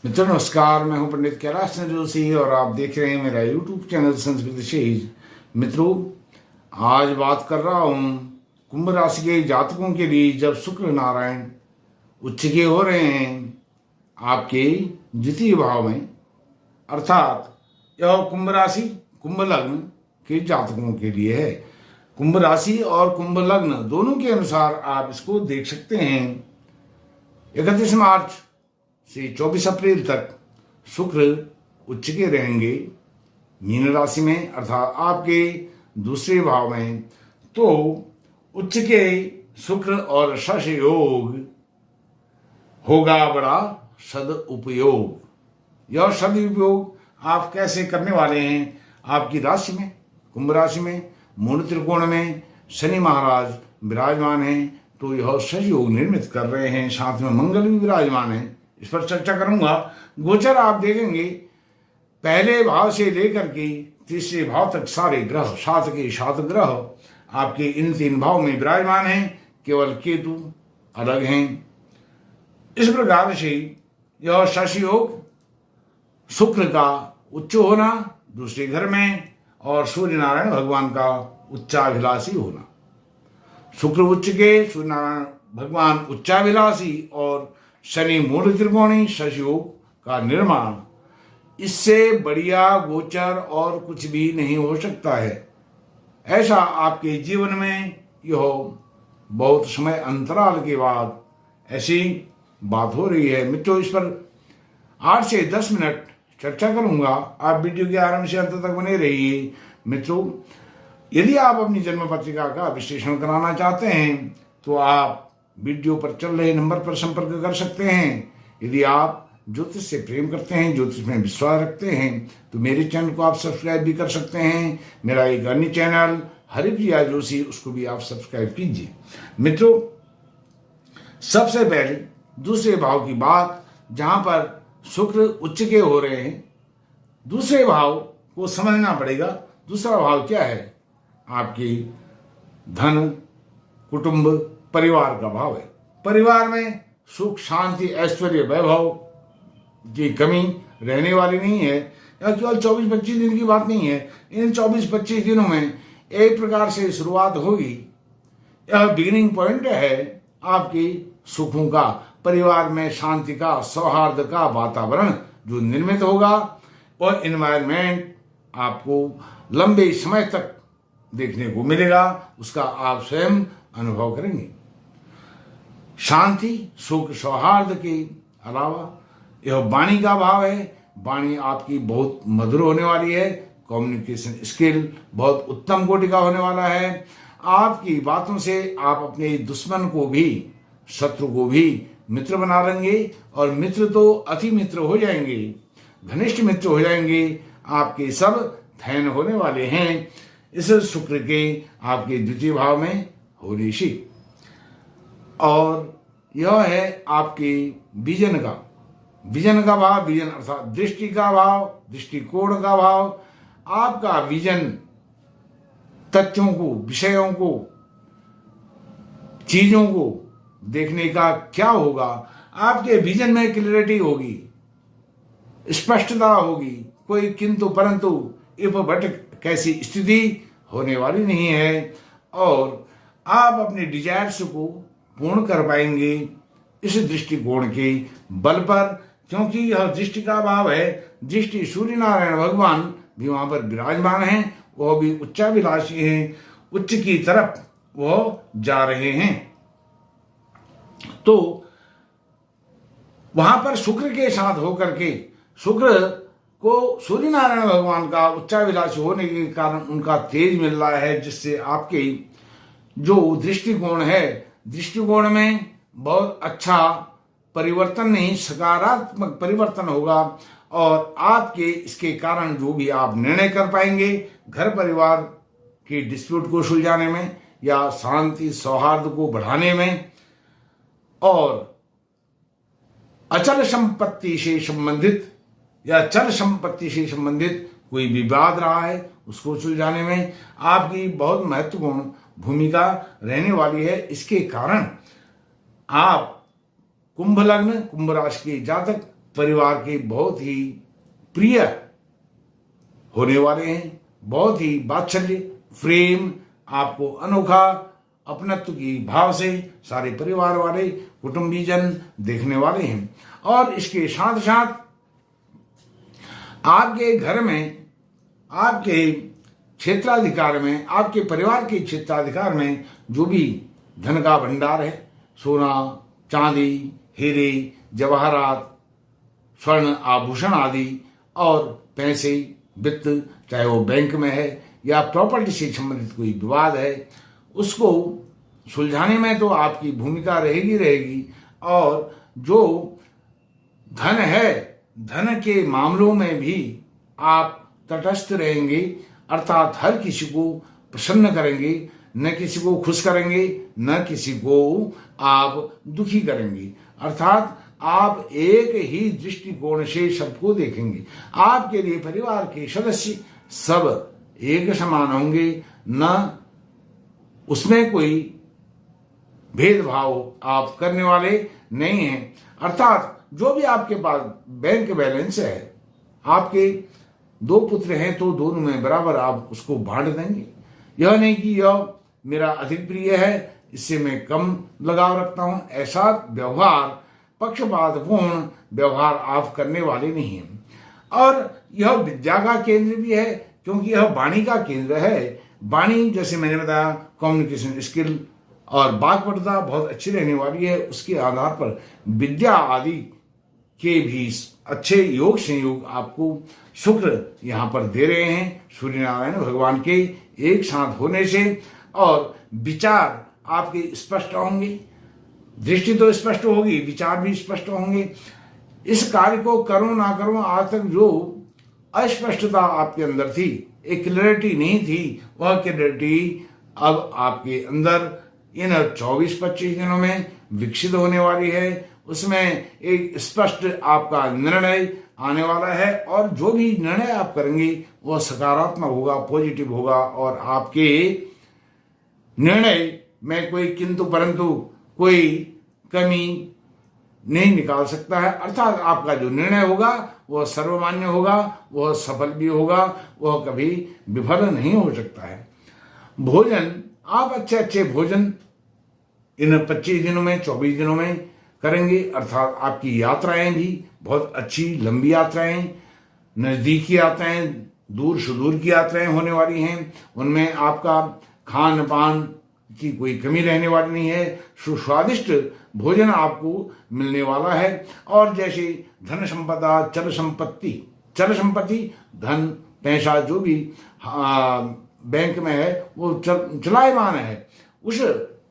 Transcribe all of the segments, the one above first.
मित्रों नमस्कार, मैं हूं पंडित कैलाश जोशी और आप देख रहे हैं मेरा यूट्यूब चैनल संस्कृत शेज। मित्रों, आज बात कर रहा हूं कुंभ राशि के जातकों के लिए जब शुक्र नारायण उच्च के हो रहे हैं आपके द्वितीय भाव में, अर्थात यह कुंभ राशि कुंभ लग्न के जातकों के लिए है। कुंभ राशि और कुंभ लग्न दोनों के अनुसार आप इसको देख सकते हैं। 31 मार्च से 24 अप्रैल तक शुक्र उच्च के रहेंगे मीन राशि में, अर्थात आपके दूसरे भाव में। तो उच्च के शुक्र और शश योग होगा बड़ा सदुपयोग। यह सदुपयोग आप कैसे करने वाले हैं? आपकी राशि में कुंभ राशि में मूल त्रिकोण में शनि महाराज विराजमान हैं, तो यह सहयोग निर्मित कर रहे हैं, साथ में मंगल भी विराजमान है। इस पर चर्चा करूंगा। गोचर आप देखेंगे पहले भाव से लेकर के तीसरे भाव तक सारे ग्रह 7 के 7 ग्रह आपके इन 3 भाव में विराजमान हैं, केवल केतु अलग हैं। इस प्रकार से यह शश योग शुक्र का उच्च होना दूसरे घर में और सूर्य नारायण भगवान का उच्चाभिलाषी होना। शुक्र उच्च के, सूर्य नारायण भगवान उच्चाभिलाषी और शनि मूल त्रिकोणी शश योग का निर्माण, इससे बढ़िया गोचर और कुछ भी नहीं हो सकता है। ऐसा आपके जीवन में यह बहुत समय अंतराल के बाद ऐसी बात हो रही है। मित्रों, इस पर 8 से 10 मिनट चर्चा करूंगा। आप वीडियो के आरंभ से अंत तक बने रहिए। मित्रों, यदि आप अपनी जन्म पत्रिका का विश्लेषण कराना चाहते हैं तो आप वीडियो पर चल रहे नंबर पर संपर्क कर सकते हैं। यदि आप ज्योतिष से प्रेम करते हैं, ज्योतिष में विश्वास रखते हैं, तो मेरे चैनल को आप सब्सक्राइब भी कर सकते हैं। मेरा एक अन्य चैनल हरिप्रिया जोशी, उसको भी आप सब्सक्राइब कीजिए। मित्रों, सबसे पहले दूसरे भाव की बात, जहां पर शुक्र उच्च के हो रहे हैं, दूसरे भाव को समझना पड़ेगा। दूसरा भाव क्या है? आपकी धन, कुटुंब, परिवार का भाव है। परिवार में सुख, शांति, ऐश्वर्य, वैभव की कमी रहने वाली नहीं है। यह केवल 24-25 दिन की बात नहीं है। इन 24-25 दिनों में एक प्रकार से शुरुआत होगी। यह बिगिनिंग पॉइंट है आपकी सुखों का। परिवार में शांति का, सौहार्द का वातावरण जो निर्मित होगा, और एनवायरमेंट आपको लंबे समय तक देखने को मिलेगा, उसका आप स्वयं अनुभव करेंगे। शांति, सुख, सौहार्द के अलावा यह वाणी का भाव है। वाणी आपकी बहुत मधुर होने वाली है। कम्युनिकेशन स्किल बहुत उत्तम कोटि का होने वाला है। आपकी बातों से आप अपने दुश्मन को भी, शत्रु को भी मित्र बना लेंगे, और मित्र तो अति मित्र हो जाएंगे, घनिष्ठ मित्र हो जाएंगे। आपके सब धैर्य होने वाले हैं इस शुक्र के आपके द्वितीय भाव में होने से। और यह है आपके विजन का भाव। विजन अर्थात दृष्टि का भाव, दृष्टिकोण का भाव। आपका विजन तथ्यों को, विषयों को, चीजों को देखने का क्या होगा? आपके विजन में क्लैरिटी होगी, स्पष्टता होगी। कोई किंतु परंतु इफ बट कैसी स्थिति होने वाली नहीं है, और आप अपने डिजायर्स को पूर्ण कर पाएंगे इस दृष्टिकोण के बल पर, क्योंकि यह दृष्टि का भाव है। दृष्टि सूर्य नारायण भगवान भी वहां पर विराजमान हैं, वह भी उच्चाभिलाषी हैं, उच्च की तरफ वह जा रहे हैं। तो वहां पर शुक्र के साथ होकर के, शुक्र को सूर्य नारायण भगवान का उच्चाभिलाषी होने के कारण उनका तेज मिल रहा है, जिससे आपके जो दृष्टिकोण है, दृष्टिकोण में बहुत अच्छा परिवर्तन नहीं, सकारात्मक परिवर्तन होगा। और आपके इसके कारण जो भी आप निर्णय कर पाएंगे, घर परिवार के डिस्प्यूट को सुलझाने में, या शांति सौहार्द को बढ़ाने में, और अचल संपत्ति से संबंधित या चल संपत्ति से संबंधित कोई विवाद रहा है, उसको सुलझाने में आपकी बहुत महत्वपूर्ण भूमिका रहने वाली है। इसके कारण आप कुंभ लग्न, कुंभ राशि के जातक परिवार के बहुत ही प्रिय होने वाले हैं। बहुत ही वात्सल्य प्रेम आपको अनोखा अपनत्व की भाव से सारे परिवार वाले कुटुंबीजन देखने वाले हैं। और इसके साथ साथ आपके घर में, आपके क्षेत्राधिकार में, आपके परिवार के क्षेत्राधिकार में जो भी धन का भंडार है, सोना चांदी हीरे जवाहरात स्वर्ण आभूषण आदि और पैसे वित्त, चाहे वो बैंक में है या प्रॉपर्टी से संबंधित कोई विवाद है, उसको सुलझाने में तो आपकी भूमिका रहेगी। और जो धन है, धन के मामलों में भी आप तटस्थ रहेंगे, अर्थात हर किसी को प्रसन्न करेंगे, न किसी को खुश करेंगे, न किसी को आप दुखी करेंगे। अर्थात आप एक ही दृष्टिकोण से सबको देखेंगे। आपके लिए परिवार के सदस्य सब एक समान होंगे, न उसमें कोई भेदभाव आप करने वाले नहीं हैं। अर्थात जो भी आपके पास बैंक बैलेंस है, आपके 2 पुत्र हैं तो दोनों में बराबर आप उसको बांट देंगे। यह नहीं कि यह मेरा अधिक प्रिय है, इससे मैं कम लगाव रखता हूं, ऐसा व्यवहार, पक्षपातपूर्ण व्यवहार आप करने वाले नहीं हैं। और यह विद्या का केंद्र भी है, क्योंकि यह वाणी का केंद्र है। वाणी, जैसे मैंने बताया, कम्युनिकेशन स्किल और वाक्पटुता बहुत अच्छी रहने वाली है। उसके आधार पर विद्या आदि के भी अच्छे योग संयोग आपको शुक्र यहाँ पर दे रहे हैं, सूर्य नारायण भगवान के एक साथ होने से। और विचार आपके स्पष्ट होंगे, दृष्टि तो स्पष्ट होगी, विचार भी स्पष्ट होंगे। इस कार्य को करूं ना करूं, आज तक जो अस्पष्टता आपके अंदर थी, एक क्लैरिटी नहीं थी, वह क्लैरिटी अब आपके अंदर इन 24-25 दिनों में विकसित होने वाली है। उसमें एक स्पष्ट आपका निर्णय आने वाला है, और जो भी निर्णय आप करेंगे वह सकारात्मक होगा, पॉजिटिव होगा, और आपके निर्णय में कोई किंतु परंतु, कोई कमी नहीं निकाल सकता है। अर्थात आपका जो निर्णय होगा वह सर्वमान्य होगा, वह सफल भी होगा, वह कभी विफल नहीं हो सकता है। भोजन, आप अच्छे अच्छे भोजन इन 25 दिनों में, 24 दिनों में करेंगे। अर्थात आपकी यात्राएं भी बहुत अच्छी लंबी यात्राएं, नजदीकी यात्राएं, दूर सुदूर की यात्राएं होने वाली हैं। उनमें आपका खान पान की कोई कमी रहने वाली नहीं है। सुस्वादिष्ट भोजन आपको मिलने वाला है। और जैसे धन संपदा, चल संपत्ति, धन पैसा जो भी बैंक में है वो चलायमान है, उस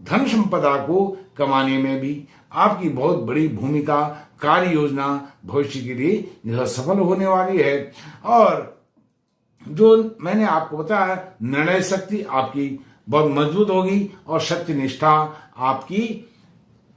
धन संपदा को कमाने में भी आपकी बहुत बड़ी भूमिका, कार्य योजना भविष्य के लिए यह सफल होने वाली है। और जो मैंने आपको बताया, निर्णय शक्ति आपकी बहुत मजबूत होगी, और सत्य निष्ठा आपकी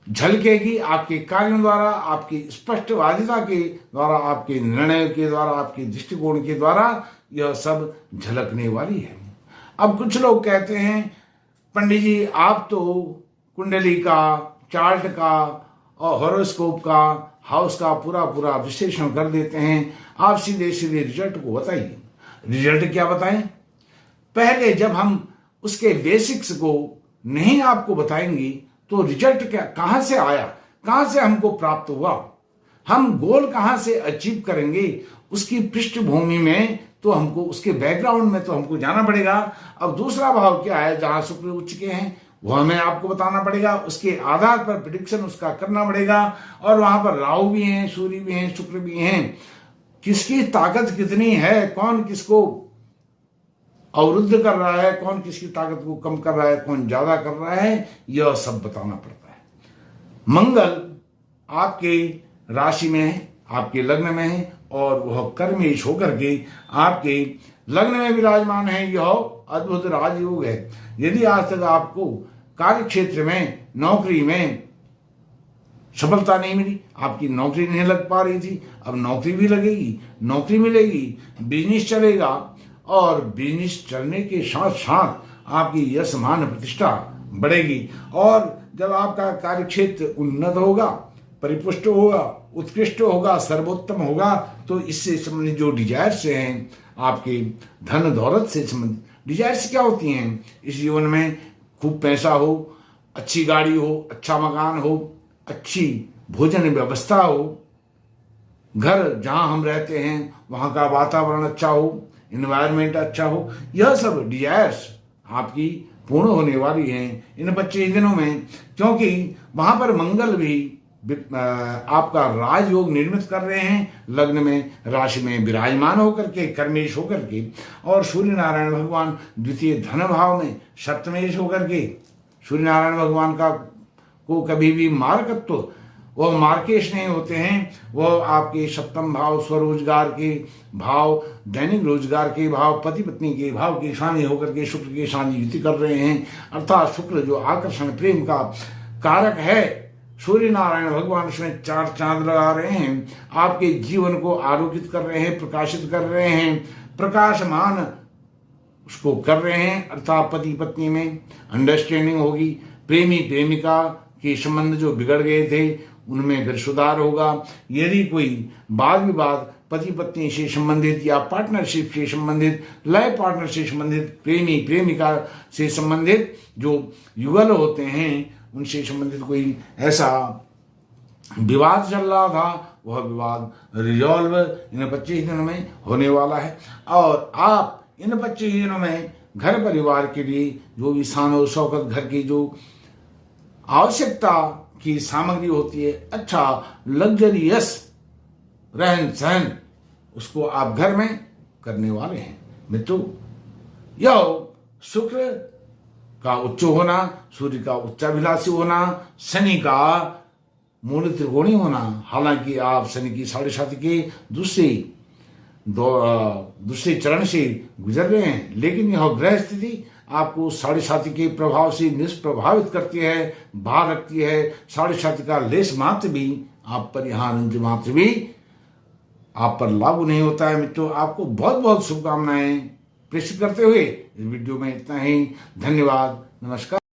झलकेगी आपके कार्यों द्वारा, आपकी स्पष्टवादिता के द्वारा, आपके निर्णय के द्वारा, आपके दृष्टिकोण के द्वारा यह सब झलकने वाली है। अब कुछ लोग कहते हैं, पंडित जी आप तो कुंडली का, चार्ट का और हॉरोस्कोप का, हाउस का पूरा विश्लेषण कर देते हैं, आप सीधे रिजल्ट को बताइए। रिजल्ट क्या बताएं? पहले जब हम उसके बेसिक्स को नहीं आपको बताएंगे तो रिजल्ट क्या, कहां से आया, कहां से हमको प्राप्त हुआ, हम गोल कहां से अचीव करेंगे, उसकी पृष्ठभूमि में तो हमको, उसके बैकग्राउंड में तो हमको जाना पड़ेगा। अब दूसरा भाव क्या है, जहां शुक्र उच्च के हैं वह हमें आपको बताना पड़ेगा, उसके आधार पर प्रिडिक्शन उसका करना पड़ेगा। और वहां पर राहु भी हैं, सूर्य भी हैं, शुक्र भी हैं, किसकी ताकत कितनी है, कौन किसको अवरुद्ध कर रहा है, कौन किसकी ताकत को कम कर रहा है, कौन ज्यादा कर रहा है, यह सब बताना पड़ता है। मंगल आपके राशि में है, आपके लग्न में है, और वह कर्मेश होकर के आपके लग्न में विराजमान है। यह अद्भुत राजयोग है। यदि आज तक आपको कार्य क्षेत्र में, नौकरी में सफलता नहीं मिली, आपकी नौकरी नहीं लग पा रही थी, अब नौकरी भी लगेगी, नौकरी मिलेगी, बिजनेस चलेगा, और बिजनेस चलने के साथ साथ आपकी यश मान प्रतिष्ठा बढ़ेगी। और जब आपका कार्य क्षेत्र उन्नत होगा परिपुष्ट होगा, उत्कृष्ट होगा, सर्वोत्तम होगा। तो इससे संबंधित जो डिजायर्स हैं, आपके धन दौलत से संबंधित डिजायर्स क्या होती हैं इस जीवन में? खूब पैसा हो, अच्छी गाड़ी हो, अच्छा मकान हो, अच्छी भोजन व्यवस्था हो, घर जहां हम रहते हैं वहां का वातावरण अच्छा हो, इन्वायरमेंट अच्छा हो, यह सब डिजायर्स आपकी पूर्ण होने वाली हैं इन 25 दिनों में। क्योंकि वहां पर मंगल भी आपका राजयोग निर्मित कर रहे हैं, लग्न में राशि में विराजमान होकर के, कर्मेश होकर के, और सूर्य नारायण भगवान द्वितीय धन भाव में सप्तमेश होकर के, सूर्य नारायण भगवान का को कभी भी मारकत्व, वह मार्केश नहीं होते हैं, वह आपके सप्तम भाव स्वरोजगार के भाव, दैनिक रोजगार के भाव, पति पत्नी के भाव के स्वामी होकर के शुक्र के साथ युति कर रहे हैं। अर्थात शुक्र जो आकर्षण प्रेम का कारक है, सूर्य नारायण भगवान उसमें 4 चांद लगा रहे हैं, आपके जीवन को आलोकित कर रहे हैं, प्रकाशित कर रहे हैं, प्रकाशमान उसको कर रहे हैं। अर्थात पति पत्नी में अंडरस्टैंडिंग होगी, प्रेमी प्रेमिका के संबंध जो बिगड़ गए थे उनमें फिर सुधार होगा। यदि कोई वाद विवाद पति पत्नी से संबंधित या पार्टनरशिप से संबंधित, लाइफ पार्टनर से संबंधित, प्रेमी प्रेमिका से संबंधित जो युगल होते हैं उनसे संबंधित कोई ऐसा विवाद चल रहा था, वह विवाद रिजॉल्व इन 25 दिनों में होने वाला है। और आप इन 25 दिनों में घर परिवार के लिए जो भी शान शौकत, घर की जो आवश्यकता की सामग्री होती है, अच्छा लग्जरियस रहन सहन, उसको आप घर में करने वाले हैं मित्रों। यह शुक्र का उच्च होना, सूर्य का उच्चाभिलाषी होना, शनि का मूल त्रिकोणी होना, हालांकि आप शनि की 7.5 के दूसरे चरण से गुजर रहे हैं, लेकिन यह ग्रह स्थिति आपको 7.5 के प्रभाव से निष्प्रभावित करती है, बाहर रखती है। 7.5 का लेस मात्र भी आप पर, यहाँ अंश मात्र भी आप पर लागू नहीं होता है मित्रों। आपको बहुत बहुत शुभकामनाएं प्रेषित करते हुए इस वीडियो में इतना ही। धन्यवाद, नमस्कार।